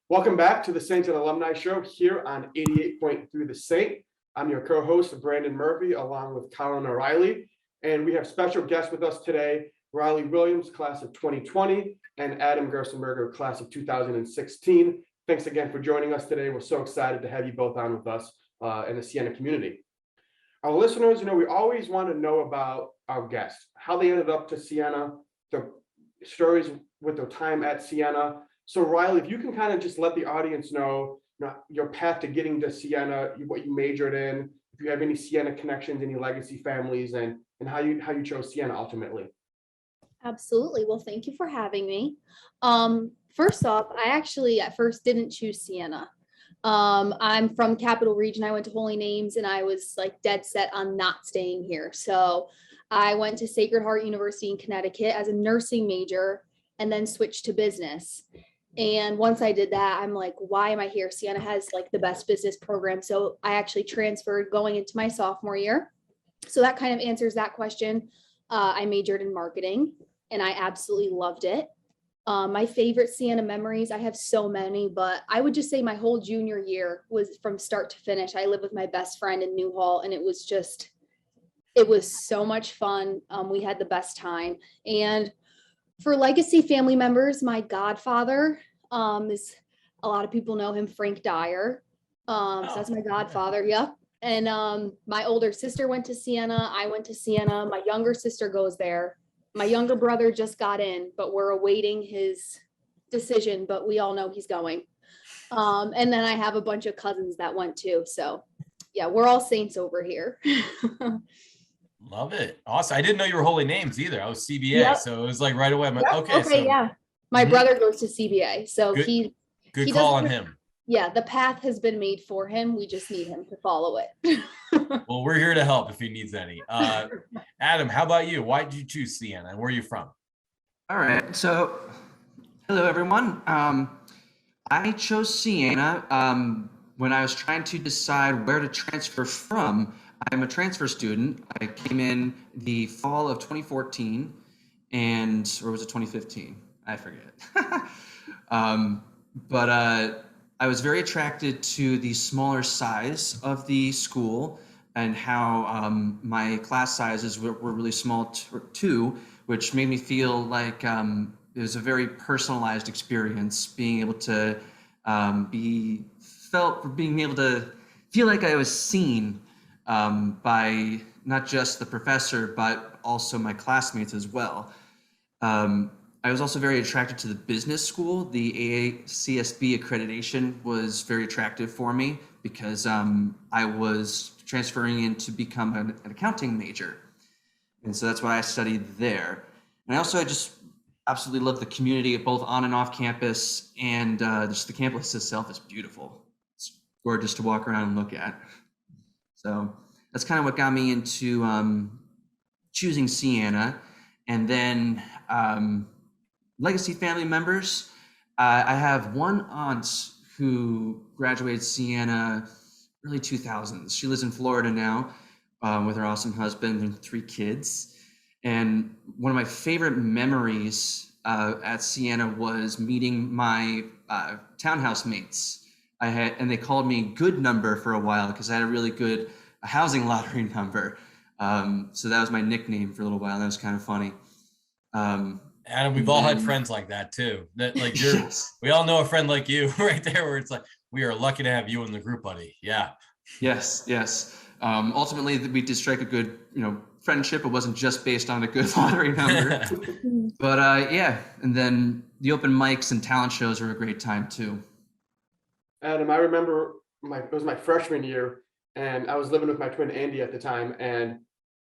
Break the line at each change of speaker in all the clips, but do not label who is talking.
Welcome back to the Saints and Alumni Show here on 88.3 The Saint. I'm your co-host, Brandon Murphy, along with Colin O'Reilly. And we have special guests with us today, Riley Williams, class of 2020, and Adam Gerstenberger, class of 2016. Thanks again for joining us today. We're so excited to have you both on with us in the Sienna community. Our listeners, we always want to know about our guests, how they ended up to Sienna, the stories with their time at Sienna. So Riley, if you can kind of just let the audience know, your path to getting to Sienna, what you majored in, if you have any Sienna connections, any legacy families, and how you chose Sienna ultimately.
Absolutely. Well, thank you for having me. First off, I actually at first didn't choose Sienna. I'm from Capital Region. I went to Holy Names and I was like dead set on not staying here. So I went to Sacred Heart University in Connecticut as a nursing major and then switched to business. And once I did that, I'm like, why am I here? Sienna has like the best business program. So I actually transferred going into my sophomore year. So that kind of answers that question. I majored in marketing and I absolutely loved it. My favorite Sienna memories, I have so many, but I would just say my whole junior year was from start to finish. I lived with my best friend in Newhall and it was so much fun. We had the best time. And for legacy family members, my godfather is, a lot of people know him, Frank Dyer. So that's my godfather. Yep. And my older sister went to Sienna. I went to Sienna. My younger sister goes there. My younger brother just got in, but we're awaiting his decision, but we all know he's going. And then I have a bunch of cousins that went too. So yeah, we're all Saints over here.
Love it. Awesome. I didn't know you were Holy Names either. I was CBA.
Yep.
So it was like right away. I'm like,
Yep.
okay. So
Yeah. My brother goes to CBA. So
good
he
call on him.
Yeah, the path has been made for him. We just need him to follow it.
Well, we're here to help if he needs any. Adam, how about you? Why did you choose Sienna and where are you from?
All right. So hello, everyone. I chose Sienna when I was trying to decide where to transfer from. I'm a transfer student. I came in the fall of 2014 or was it 2015? I forget. But I was very attracted to the smaller size of the school and how my class sizes were really small too, which made me feel like it was a very personalized experience, being able to feel like I was seen by not just the professor, but also my classmates as well. I was also very attracted to the business school. The AACSB accreditation was very attractive for me because I was transferring in to become an accounting major. And so that's why I studied there. And I just absolutely love the community, both on and off campus, and just the campus itself is beautiful. It's gorgeous to walk around and look at. So that's kind of what got me into choosing Sienna. And then legacy family members. I have one aunt who graduated Sienna early 2000s. She lives in Florida now with her awesome husband and 3 kids. And one of my favorite memories at Sienna was meeting my townhouse mates. And they called me Good Number for a while because I had a really good housing lottery number. So that was my nickname for a little while. That was kind of funny.
Adam, we've all had friends like that too. That like
Yes.
We all know a friend like you right there, where it's like we are lucky to have you in the group, buddy. Yeah.
Yes. Ultimately, we did strike a good, friendship. It wasn't just based on a good lottery number, but yeah. And then the open mics and talent shows were a great time too.
Adam, I remember it was my freshman year, and I was living with my twin Andy at the time, and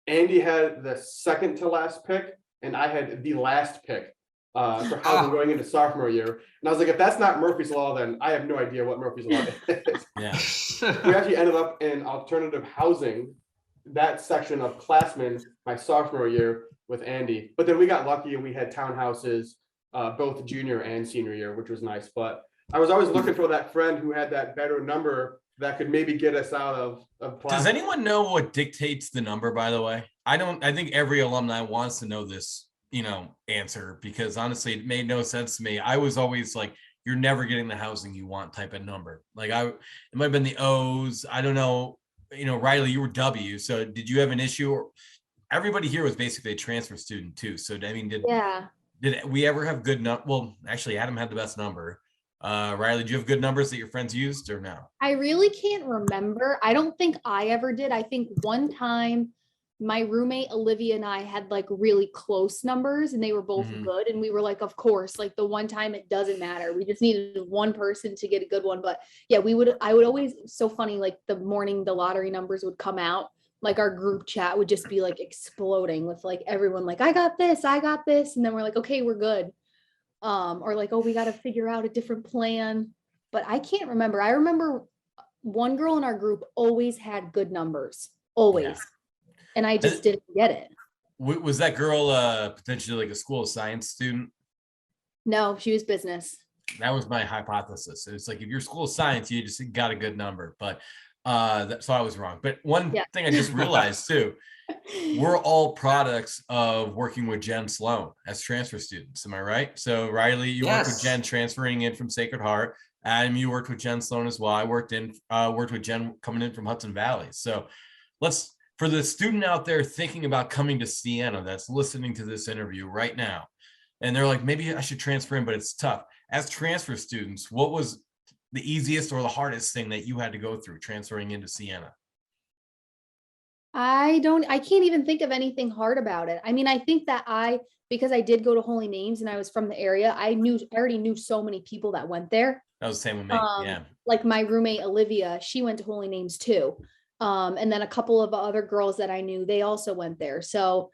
Andy had the second to last pick, and I had the last pick for housing going into sophomore year. And I was like, if that's not Murphy's Law, then I have no idea what Murphy's Law is.
Yeah.
We actually ended up in alternative housing, that section of classmen, my sophomore year with Andy. But then we got lucky and we had townhouses both junior and senior year, which was nice. But I was always looking for that friend who had that better number that could maybe get us out of class.
Does anyone know what dictates the number, by the way? I think every alumni wants to know this, answer, because honestly, it made no sense to me. I was always like, you're never getting the housing you want type of number. Like it might have been the O's. I don't know. Riley, you were W. So did you have an issue? Or everybody here was basically a transfer student too. So I mean, did we ever have good well, actually Adam had the best number. Riley, do you have good numbers that your friends used or no?
I really can't remember. I don't think I ever did. I think one time my roommate Olivia and I had like really close numbers and they were both good. And we were like, of course, like the one time it doesn't matter. We just needed one person to get a good one. But yeah, I would always, so funny, like the morning the lottery numbers would come out, like our group chat would just be like exploding with like everyone like, I got this. And then we're like, okay, we're good. Or like, oh, we got to figure out a different plan. But I can't remember. I remember one girl in our group always had good numbers, always. Yeah. And I just didn't get it.
Was that girl potentially like a school of science student?
No, she was business.
That was my hypothesis. It's like if you're school of science, you just got a good number. But so I was wrong. But one thing I just realized too, we're all products of working with Jen Sloan as transfer students. Am I right? So Riley, you worked with Jen transferring in from Sacred Heart. Adam, you worked with Jen Sloan as well. I worked with Jen coming in from Hudson Valley. So for the student out there thinking about coming to Sienna that's listening to this interview right now, and they're like, maybe I should transfer in, but it's tough. As transfer students, what was the easiest or the hardest thing that you had to go through transferring into Sienna?
I can't even think of anything hard about it. I mean, I think that because I did go to Holy Names and I was from the area, I already knew so many people that went there.
That was the same with me. Yeah.
Like my roommate, Olivia, she went to Holy Names too. And then a couple of other girls that I knew, they also went there. So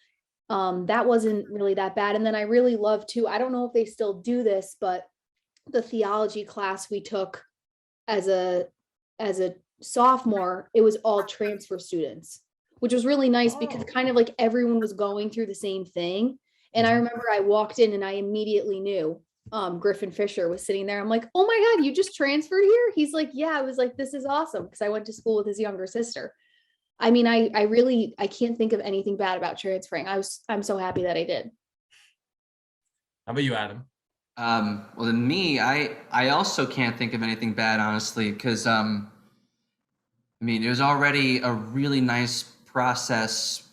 that wasn't really that bad. And then I really loved too, I don't know if they still do this, but the theology class we took as a sophomore, it was all transfer students, which was really nice because kind of like everyone was going through the same thing. And I remember I walked in and I immediately knew Griffin Fisher was sitting there. I'm like, oh my God, you just transferred here? He's like, yeah. I was like, this is awesome. Because I went to school with his younger sister. I mean, I can't think of anything bad about transferring. I'm so happy that I did.
How about you, Adam?
Well, then me, I also can't think of anything bad, honestly, because I mean, it was already a really nice process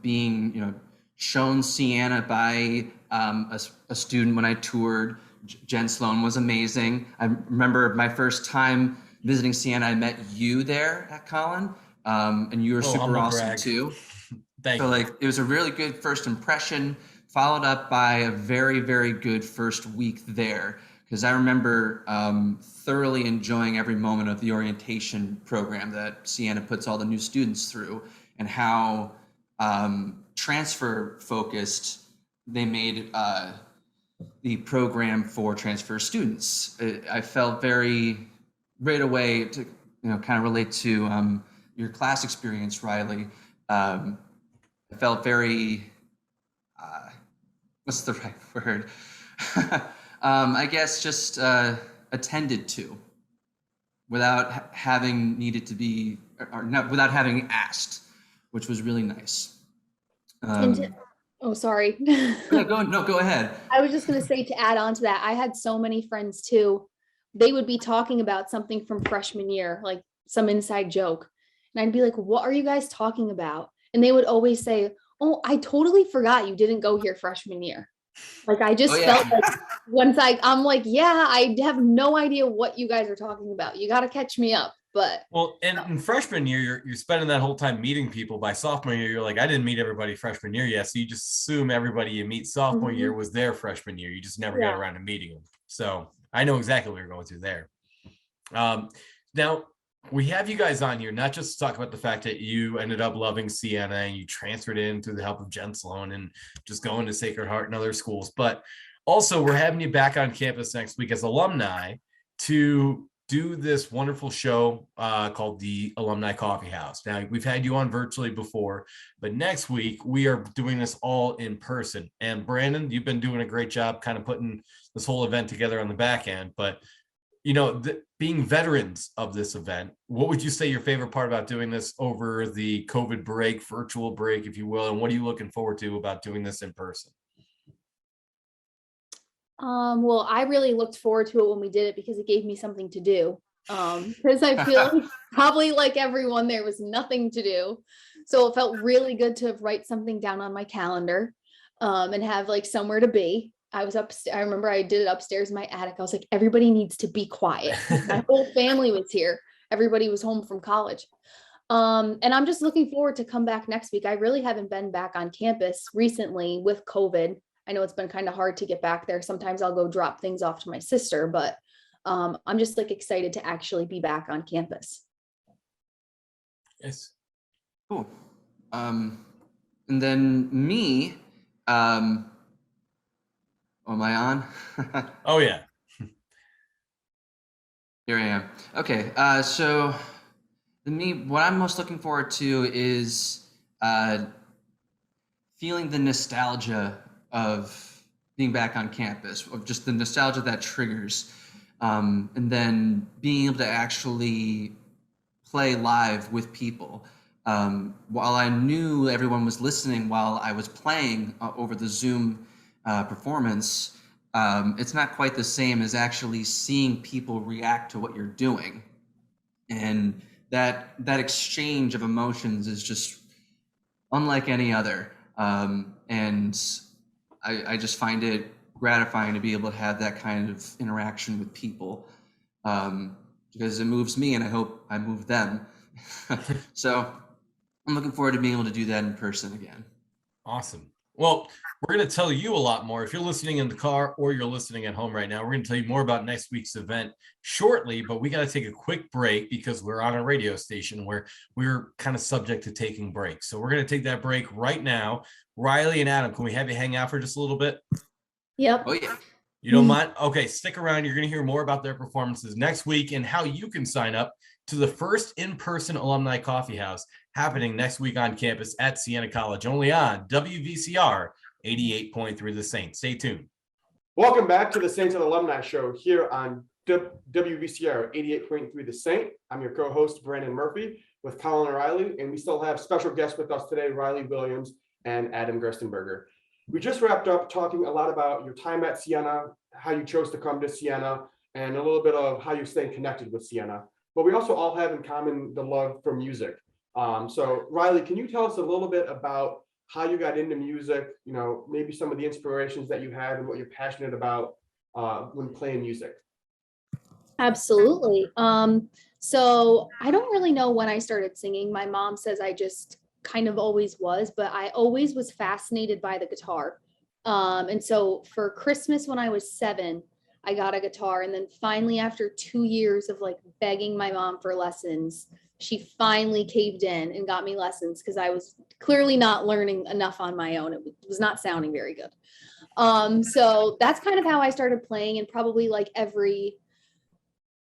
being, shown Sienna by a student when I toured. Jen Sloan was amazing. I remember my first time visiting Sienna, I met you there at Colin, and you were super awesome too.
Thank you.
So like, it was a really good first impression, followed up by a very, very good first week there. Because I remember thoroughly enjoying every moment of the orientation program that Sienna puts all the new students through, and how transfer focused they made the program for transfer students. I felt right away to kind of relate to your class experience, Riley. I felt very what's the right word? I guess just attended to without having needed to be, or not without having asked, which was really nice.
Oh, sorry.
Go ahead.
I was just going to say, to add on to that, I had so many friends too. They would be talking about something from freshman year, like some inside joke. And I'd be like, what are you guys talking about? And they would always say, oh, I totally forgot you didn't go here freshman year. Like, I just felt like once I'm like, yeah, I have no idea what you guys are talking about. You got to catch me up. But
well, and in freshman year, you're spending that whole time meeting people. By sophomore year, you're like, I didn't meet everybody freshman year yet. So you just assume everybody you meet sophomore year was there freshman year. You just never got around to meeting them. So I know exactly what you're going through there. Now, we have you guys on here, not just to talk about the fact that you ended up loving Sienna and you transferred in through the help of Jen Sloan and just going to Sacred Heart and other schools, but also we're having you back on campus next week as alumni to do this wonderful show called the Alumni Coffee House. Now, we've had you on virtually before, but next week we are doing this all in person. And Brandon, you've been doing a great job kind of putting this whole event together on the back end, but being veterans of this event, what would you say your favorite part about doing this over the COVID break, virtual break, if you will, and what are you looking forward to about doing this in person?
Well, I really looked forward to it when we did it because it gave me something to do. Because I feel like probably like everyone, there was nothing to do. So it felt really good to write something down on my calendar, and have like somewhere to be. I was I remember I did it upstairs in my attic. I was like, everybody needs to be quiet. My whole family was here. Everybody was home from college. And I'm just looking forward to come back next week. I really haven't been back on campus recently with COVID. I know it's been kind of hard to get back there. Sometimes I'll go drop things off to my sister, but I'm just like excited to actually be back on campus.
Yes.
Cool. And then me, am I on?
Oh yeah.
Here I am. Okay. So me, what I'm most looking forward to is feeling the nostalgia of being back on campus, of just the nostalgia that triggers, and then being able to actually play live with people. While I knew everyone was listening while I was playing over the Zoom performance, it's not quite the same as actually seeing people react to what you're doing. And that exchange of emotions is just unlike any other. And I just find it gratifying to be able to have that kind of interaction with people, because it moves me and I hope I move them. So I'm looking forward to being able to do that in person again.
Awesome. Well, we're going to tell you a lot more. If you're listening in the car or you're listening at home right now, we're going to tell you more about next week's event shortly, but we got to take a quick break because we're on a radio station where we're kind of subject to taking breaks. So we're going to take that break right now. Riley and Adam, can we have you hang out for just a little bit?
Yep.
Oh yeah.
You don't mind? Okay, stick around. You're going to hear more about their performances next week and how you can sign up to the first in-person alumni coffee house happening next week on campus at Sienna College, only on WVCR 88.3 The Saint. Stay tuned.
Welcome back to the Saints and Alumni Show here on WVCR 88.3 The Saint. I'm your co-host, Brandon Murphy, with Colin O'Reilly, and we still have special guests with us today, Riley Williams and Adam Gerstenberger. We just wrapped up talking a lot about your time at Sienna, how you chose to come to Sienna, and a little bit of how you stay connected with Sienna. But we also all have in common the love for music. So Riley, can you tell us a little bit about how you got into music, you know, maybe some of the inspirations that you had and what you're passionate about when playing music?
Absolutely. So I don't really know when I started singing. My mom says I just kind of always was, but I always was fascinated by the guitar. And so for Christmas when I was 7, I got a guitar. And then finally, after 2 years of like begging my mom for lessons, she finally caved in and got me lessons because I was clearly not learning enough on my own. It was not sounding very good. So that's kind of how I started playing, and probably like every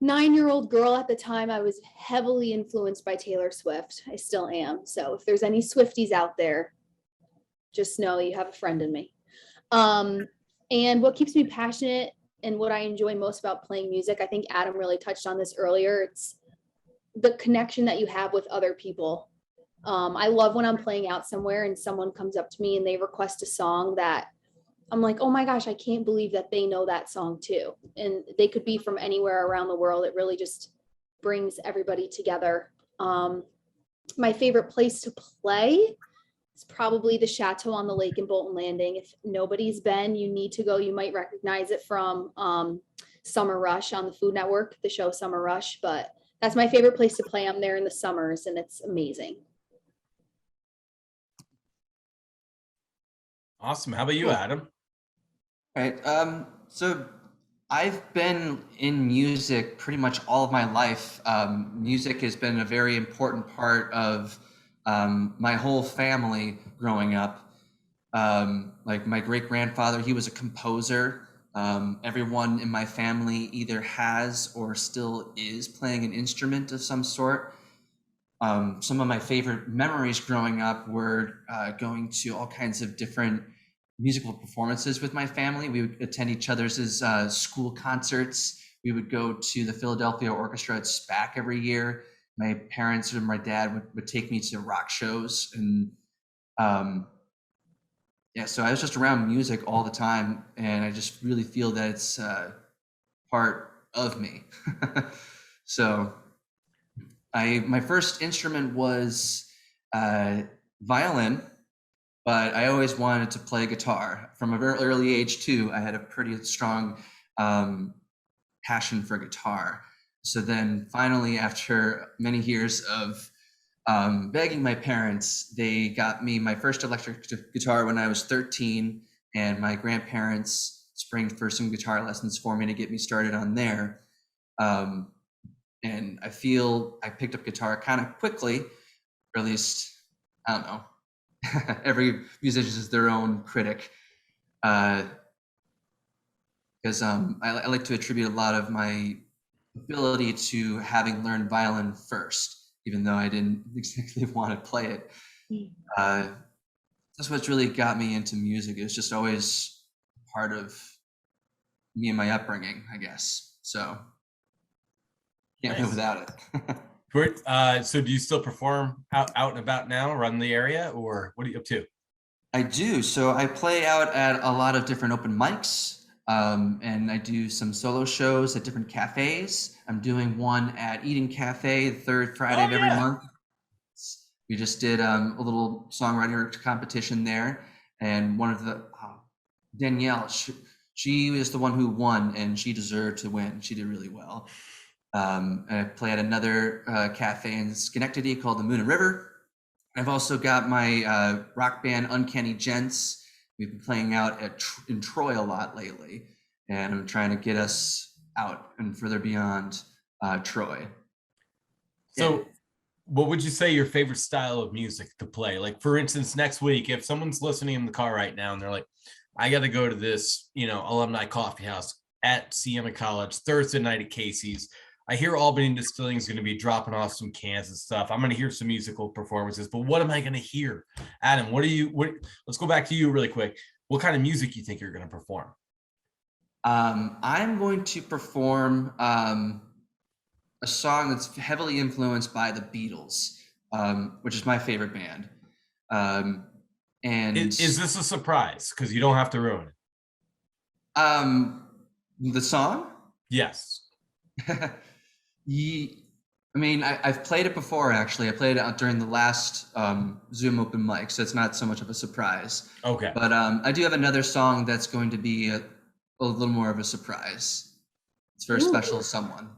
9-year-old girl at the time, I was heavily influenced by Taylor Swift. I still am. So if there's any Swifties out there, just know you have a friend in me. And what keeps me passionate and what I enjoy most about playing music, I think Adam really touched on this earlier. It's the connection that you have with other people. I love when I'm playing out somewhere and someone comes up to me and they request a song that I'm like, oh my gosh, I can't believe that they know that song too. And they could be from anywhere around the world. It really just brings everybody together. My favorite place to play is probably the Chateau on the Lake in Bolton Landing. If nobody's been, you need to go. You might recognize it from Summer Rush on the Food Network, the show Summer Rush, but that's my favorite place to play. I'm there in the summers and it's amazing.
Awesome. How about you, Adam?
Right. So I've been in music pretty much all of my life. Music has been a very important part of my whole family growing up. Like my great grandfather, he was a composer. Everyone in my family either has or still is playing an instrument of some sort. Some of my favorite memories growing up were going to all kinds of different musical performances with my family. We would attend each other's school concerts. We would go to the Philadelphia Orchestra at SPAC every year. My parents and my dad would take me to rock shows, and yeah, so I was just around music all the time, and I just really feel that it's part of me. So my first instrument was violin, but I always wanted to play guitar from a very early age too. I had a pretty strong passion for guitar. So then finally, after many years of begging my parents, they got me my first electric guitar when I was 13, and my grandparents springed for some guitar lessons for me to get me started on there. And I feel I picked up guitar kind of quickly, or at least, I don't know. Every musician is their own critic. Because I like to attribute a lot of my ability to having learned violin first, even though I didn't exactly want to play it. That's what's really got me into music. It was just always part of me and my upbringing, I guess. So can't live without it.
Great. So do you still perform out and about now, run the area, or what are you up to?
I do. So I play out at a lot of different open mics, and I do some solo shows at different cafes. I'm doing one at Eating Cafe the third Friday of every month. We just did a little songwriter competition there, and one of the Danielle, she was the one who won, and she deserved to win. She did really well. And I play at another cafe in Schenectady called the Moon and River. I've also got my rock band Uncanny Gents. We've been playing out in Troy a lot lately, and I'm trying to get us out and further beyond Troy.
So what would you say your favorite style of music to play? Like, for instance, next week, if someone's listening in the car right now and they're like, I got to go to this, alumni coffee house at Sienna College Thursday night at Casey's. I hear Albany Distilling is going to be dropping off some cans and stuff. I'm going to hear some musical performances, but what am I going to hear? Adam, let's go back to you really quick. What kind of music you think you're going to perform?
I'm going to perform a song that's heavily influenced by the Beatles, which is my favorite band. And
is this a surprise? Because you don't have to ruin
it. The song?
Yes.
I've played it before, actually. I played it during the last Zoom open mic, so it's not so much of a surprise.
Okay.
But I do have another song that's going to be a little more of a surprise. It's for a special someone.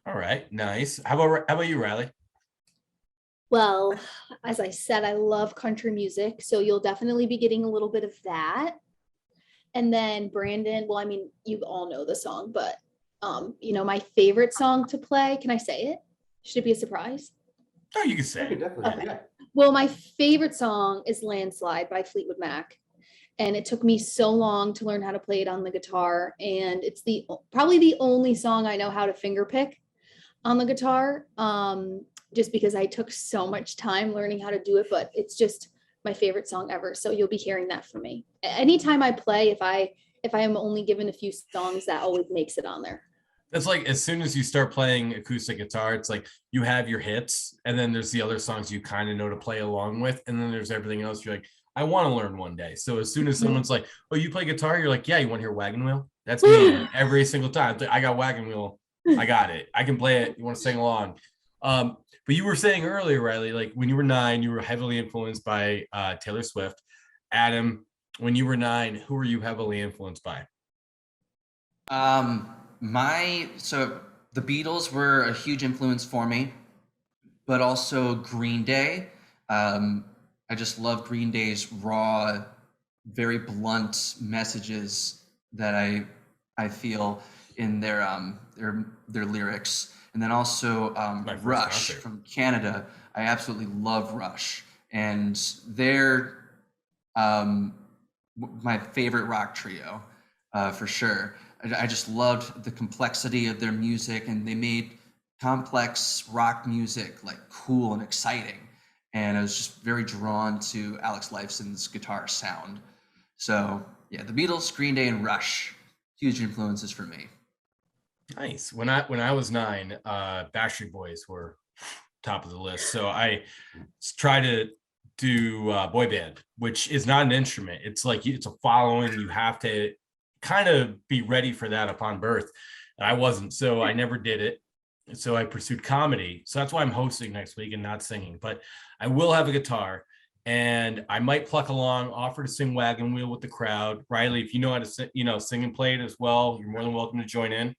All right, nice. How about you, Riley?
Well, as I said, I love country music, so you'll definitely be getting a little bit of that. And then Brandon, well, I mean, you all know the song, but my favorite song to play, can I say it? Should it be a surprise?
Oh, you can say it.
Definitely.
Okay.
Yeah.
Well, my favorite song is Landslide by Fleetwood Mac. And it took me so long to learn how to play it on the guitar. And it's probably the only song I know how to finger pick on the guitar, just because I took so much time learning how to do it, but it's just my favorite song ever. So you'll be hearing that from me. Anytime I play, if I am only given a few songs, that always makes it on there.
That's like, as soon as you start playing acoustic guitar, it's like you have your hits, and then there's the other songs you kind of know to play along with, and then there's everything else you're like, I want to learn one day. So as soon as someone's like, oh, you play guitar? You're like, yeah, you want to hear Wagon Wheel? That's me every single time. I got Wagon Wheel. I got it. I can play it. You want to sing along? But you were saying earlier, Riley, like when you were 9, you were heavily influenced by Taylor Swift. Adam, when you were 9, who were you heavily influenced by?
So the Beatles were a huge influence for me, but also Green Day. I just love Green Day's raw, very blunt messages that I feel in their lyrics. And then also Rush from Canada. I absolutely love Rush, and they're my favorite rock trio for sure. I just loved the complexity of their music, and they made complex rock music like cool and exciting. And I was just very drawn to Alex Lifeson's guitar sound. So yeah, the Beatles, Green Day, and Rush, huge influences for me.
Nice. When I was 9, Backstreet Boys were top of the list. So I try to do boy band, which is not an instrument. It's like it's a following. You have to kind of be ready for that upon birth. And I wasn't, so I never did it. So I pursued comedy. So that's why I'm hosting next week and not singing. But I will have a guitar, and I might pluck along, offer to sing Wagon Wheel with the crowd. Riley, if you know how to sing, sing and play it as well, you're more than welcome to join in.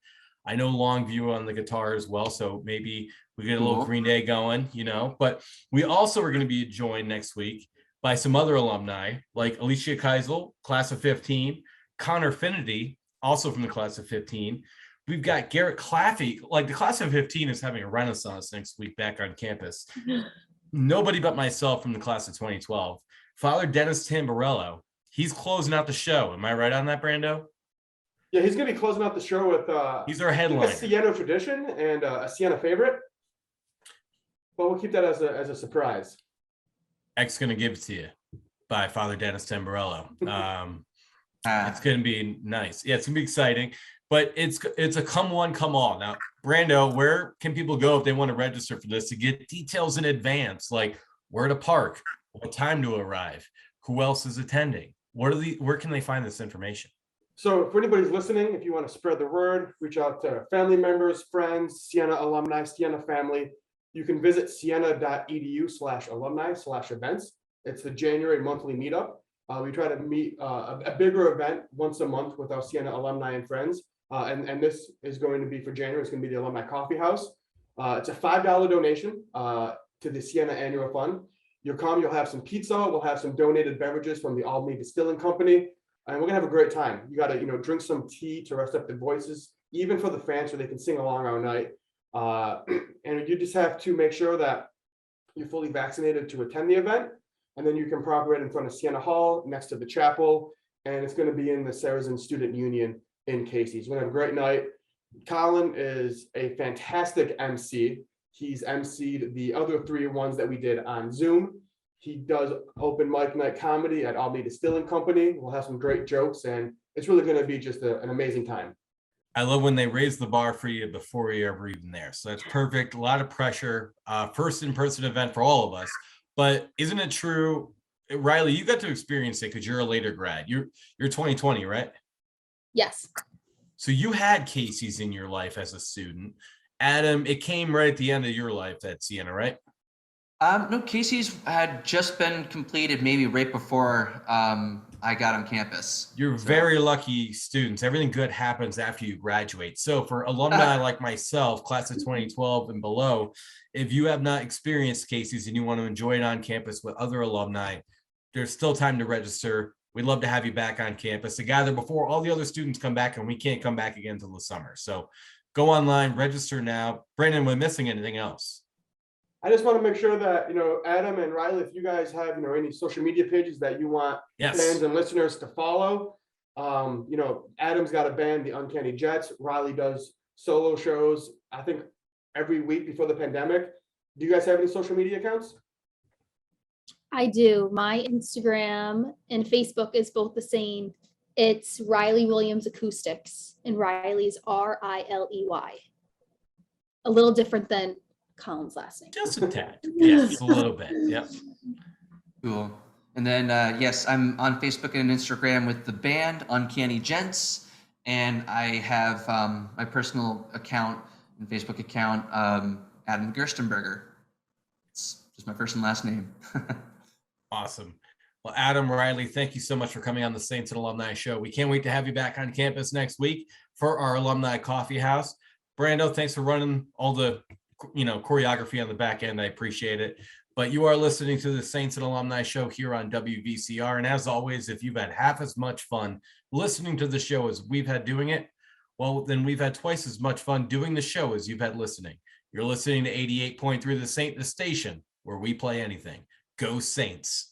I know Longview on the guitar as well, so maybe we get a little Green Day going, But we also are going to be joined next week by some other alumni, like Alicia Keisel, class of 15, Connor Finity, also from the class of 15. We've got Garrett Claffey. Like, the class of 15 is having a renaissance next week back on campus. Nobody but myself from the class of 2012. Father Dennis Tamborello, he's closing out the show. Am I right on that, Brando?
Yeah, he's going to be closing out the show with
he's our headliner.
a Sienna tradition and a Sienna favorite. But we'll keep that as a surprise.
X going to give it to you by Father Dennis Tamborello. It's going to be nice. Yeah, it's going to be exciting. But it's a come one, come all. Now, Brando, where can people go if they want to register for this to get details in advance, like where to park, what time to arrive, who else is attending? Where can they find this information?
So for anybody who's listening, if you want to spread the word, reach out to family members, friends, Sienna alumni, Sienna family. You can visit sienna.edu/alumni/events. It's the January monthly meetup. We try to meet a bigger event once a month with our Sienna alumni and friends. And this is going to be for January. It's going to be the Alumni Coffee House. It's a $5 donation to the Sienna Annual Fund. You'll come, you'll have some pizza. We'll have some donated beverages from the Alumni Distilling Company. And we're gonna have a great time. You gotta, drink some tea to rest up the voices, even for the fans, so they can sing along all night. And you just have to make sure that you're fully vaccinated to attend the event. And then you can prop right in front of Sienna Hall next to the chapel. And it's gonna be in the Saracen Student Union in Casey's. We're gonna have a great night. Colin is a fantastic MC. He's MC'd the other 3 ones that we did on Zoom. He does open mic night comedy at Alumni Distilling Company. We'll have some great jokes, and it's really going to be just an amazing time.
I love when they raise the bar for you before you're ever even there. So that's perfect. A lot of pressure. First in-person event for all of us. But isn't it true, Riley, you got to experience it because you're a later grad. You're 2020, right?
Yes.
So you had Casey's in your life as a student. Adam, it came right at the end of your life at Sienna, right?
No, Casey's had just been completed maybe right before I got on campus.
You're very lucky students. Everything good happens after you graduate. So for alumni like myself, class of 2012 and below, if you have not experienced Casey's and you want to enjoy it on campus with other alumni, there's still time to register. We'd love to have you back on campus to gather before all the other students come back, and we can't come back again until the summer. So go online, register now. Brandon, we're missing anything else?
I just want to make sure that, Adam and Riley, if you guys have, any social media pages that you want fans and listeners to follow, Adam's got a band, the Uncanny Jets. Riley does solo shows, I think, every week before the pandemic. Do you guys have any social media accounts?
I do. My Instagram and Facebook is both the same. It's Riley Williams Acoustics, and Riley's Riley. A little different than Colin's last name.
Just a tad. Yes, a little bit. Yep.
Cool. And then, yes, I'm on Facebook and Instagram with the band Uncanny Gents. And I have my personal account and Facebook account, Adam Gerstenberger. It's just my first and last name.
Awesome. Well, Adam, Riley, thank you so much for coming on the Saints and Alumni Show. We can't wait to have you back on campus next week for our Alumni Coffee House. Brando, thanks for running all the choreography on the back end. I appreciate it. But you are listening to the Saints and Alumni Show here on WVCR. And as always, if you've had half as much fun listening to the show as we've had doing it, well, then we've had twice as much fun doing the show as you've had listening. You're listening to 88.3 The Saint, the station where we play anything. Go Saints.